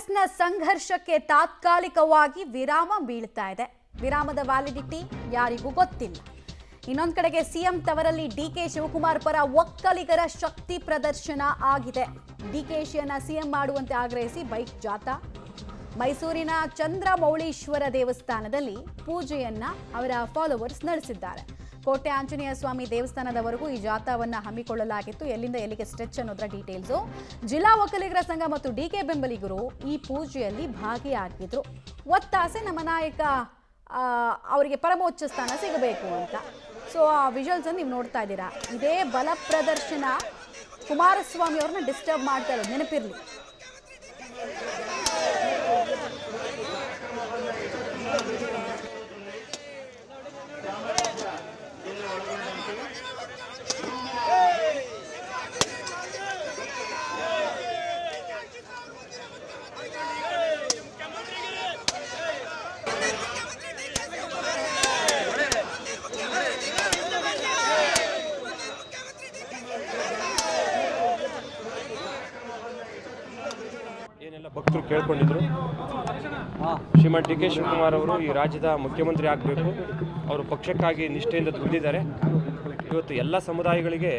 ಕಾಂಗ್ರೆಸ್ನ ಸಂಘರ್ಷಕ್ಕೆ ತಾತ್ಕಾಲಿಕವಾಗಿ ವಿರಾಮ ಬೀಳ್ತಾ ಇದೆ. ವಿರಾಮದ ವ್ಯಾಲಿಡಿಟಿ ಯಾರಿಗೂ ಗೊತ್ತಿಲ್ಲ. ಇನ್ನೊಂದು ಕಡೆಗೆ ಸಿಎಂ ತವರಲ್ಲಿ ಡಿಕೆ ಶಿವಕುಮಾರ್ ಪರ ಒಕ್ಕಲಿಗರ ಶಕ್ತಿ ಪ್ರದರ್ಶನ ಆಗಿದೆ. ಡಿಕೆಶಿಯನ್ನ ಸಿಎಂ ಮಾಡುವಂತೆ ಆಗ್ರಹಿಸಿ ಬೈಕ್ ಜಾಥಾ. ಮೈಸೂರಿನ ಚಂದ್ರಮೌಳೀಶ್ವರ ದೇವಸ್ಥಾನದಲ್ಲಿ ಪೂಜೆಯನ್ನ ಅವರ ಫಾಲೋವರ್ಸ್ ನಡೆಸಿದ್ದಾರೆ. ಕೋಟೆ ಆಂಜನೇಯ ಸ್ವಾಮಿ ದೇವಸ್ಥಾನದವರೆಗೂ ಈ ಜಾಥಾವನ್ನ ಹಮ್ಮಿಕೊಳ್ಳಲಾಗಿತ್ತು. ಎಲ್ಲಿಂದ ಎಲ್ಲಿಗೆ ಸ್ಟ್ರೆಚ್ ಅನ್ನೋದರ ಡೀಟೇಲ್ಸು. ಜಿಲ್ಲಾ ಒಕ್ಕಲಿಗರ ಸಂಘ ಮತ್ತು ಡಿಕೆ ಬೆಂಬಲಿಗರು ಈ ಪೂಜೆಯಲ್ಲಿ ಭಾಗಿಯಾಗಿದ್ರು. ಒತ್ತಾಸೆ ನಮ್ಮ ನಾಯಕ ಅವರಿಗೆ ಪರಮೋಚ್ಚ ಸ್ಥಾನ ಸಿಗಬೇಕು ಅಂತ. ಸೊ ಆ ವಿಜುವಲ್ಸ್ ಅನ್ನು ನೀವು ನೋಡ್ತಾ ಇದ್ದೀರಾ. ಇದೇ ಬಲ ಪ್ರದರ್ಶನ ಕುಮಾರಸ್ವಾಮಿ ಅವ್ರನ್ನ ಡಿಸ್ಟರ್ಬ್ ಮಾಡ್ತಾ ಇರೋದು ನೆನಪಿರ್ಲಿ. ಏನೆಲ್ಲ ಭಕ್ತರು ಕೇಳ್ಕೊಂಡಿದ್ರು, ಶ್ರೀಮಾನ್ ಡಿ ಕೆ ಶಿವಕುಮಾರ್ ಅವರು ಈ ರಾಜ್ಯದ ಮುಖ್ಯಮಂತ್ರಿ ಆಗಬೇಕು, ಅವರು ಪಕ್ಷಕ್ಕಾಗಿ ನಿಷ್ಠೆಯಿಂದ ದುಡಿದಿದ್ದಾರೆ. ಇವತ್ತು ಎಲ್ಲ ಸಮುದಾಯಗಳಿಗೆ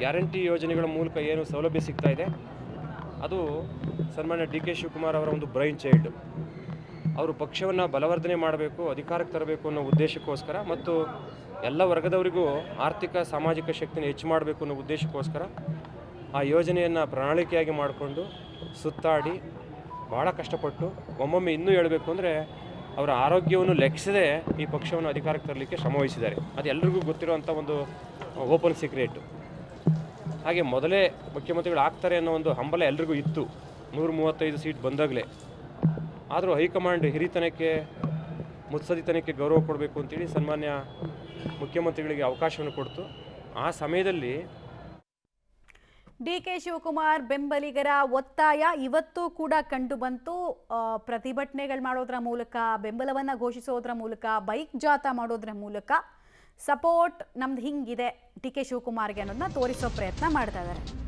ಗ್ಯಾರಂಟಿ ಯೋಜನೆಗಳ ಮೂಲಕ ಏನು ಸೌಲಭ್ಯ ಸಿಗ್ತಾ ಇದೆ, ಅದು ಸನ್ಮಾನ್ಯ ಡಿ ಕೆ ಶಿವಕುಮಾರ್ ಅವರ ಒಂದು ಬ್ರೈನ್ ಚೈಲ್ಡ್. ಅವರು ಪಕ್ಷವನ್ನು ಬಲವರ್ಧನೆ ಮಾಡಬೇಕು, ಅಧಿಕಾರಕ್ಕೆ ತರಬೇಕು ಅನ್ನೋ ಉದ್ದೇಶಕ್ಕೋಸ್ಕರ ಮತ್ತು ಎಲ್ಲ ವರ್ಗದವರಿಗೂ ಆರ್ಥಿಕ ಸಾಮಾಜಿಕ ಶಕ್ತಿನ ಹೆಚ್ಚು ಮಾಡಬೇಕು ಅನ್ನೋ ಉದ್ದೇಶಕ್ಕೋಸ್ಕರ ಆ ಯೋಜನೆಯನ್ನು ಪ್ರಣಾಳಿಕೆಯಾಗಿ ಮಾಡಿಕೊಂಡು ಸುತ್ತಾಡಿ ಭಾಳ ಕಷ್ಟಪಟ್ಟು ಒಮ್ಮೊಮ್ಮೆ ಇನ್ನೂ ಹೇಳಬೇಕು ಅಂದರೆ ಅವರ ಆರೋಗ್ಯವನ್ನು ಲೆಕ್ಕಿಸದೆ ಈ ಪಕ್ಷವನ್ನು ಅಧಿಕಾರಕ್ಕೆ ತರಲಿಕ್ಕೆ ಶ್ರಮವಹಿಸಿದ್ದಾರೆ. ಅದು ಎಲ್ರಿಗೂ ಗೊತ್ತಿರುವಂಥ ಒಂದು ಓಪನ್ ಸೀಕ್ರೆಟ್. ಹಾಗೆ ಮೊದಲೇ ಮುಖ್ಯಮಂತ್ರಿಗಳು ಆಗ್ತಾರೆ ಅನ್ನೋ ಒಂದು ಹಂಬಲ ಎಲ್ರಿಗೂ ಇತ್ತು 135 ಸೀಟ್ ಬಂದಾಗಲೇ. ಆದರೂ ಹೈಕಮಾಂಡ್ ಹಿರಿತನಕ್ಕೆ ಮುತ್ಸದಿತನಕ್ಕೆ ಗೌರವ ಕೊಡಬೇಕು ಅಂತೇಳಿ ಸನ್ಮಾನ್ಯ ಮುಖ್ಯಮಂತ್ರಿಗಳಿಗೆ ಅವಕಾಶವನ್ನು ಕೊಡ್ತು. ಆ ಸಮಯದಲ್ಲಿ ಡಿಕೆ ಶಿವಕುಮಾರ್ ಬೆಂಬಲಿಗರ ಒತ್ತಾಯ ಇವತ್ತು ಕೂಡ ಕಂಡು ಬಂತು. ಪ್ರತಿಭಟನೆಗಳು ಮಾಡೋದ್ರ ಮೂಲಕ, ಬೆಂಬಲವನ್ನು ಘೋಷಿಸೋದ್ರ ಮೂಲಕ, ಬೈಕ್ ಜಾಥಾ ಮಾಡೋದ್ರ ಮೂಲಕ ಸಪೋರ್ಟ್ ನಮ್ದು ಹಿಂಗಿದೆ ಡಿ ಕೆ ಶಿವಕುಮಾರ್ಗೆ ಅನ್ನೋದನ್ನ ತೋರಿಸೋ ಪ್ರಯತ್ನ ಮಾಡ್ತಾ ಇದ್ದಾರೆ.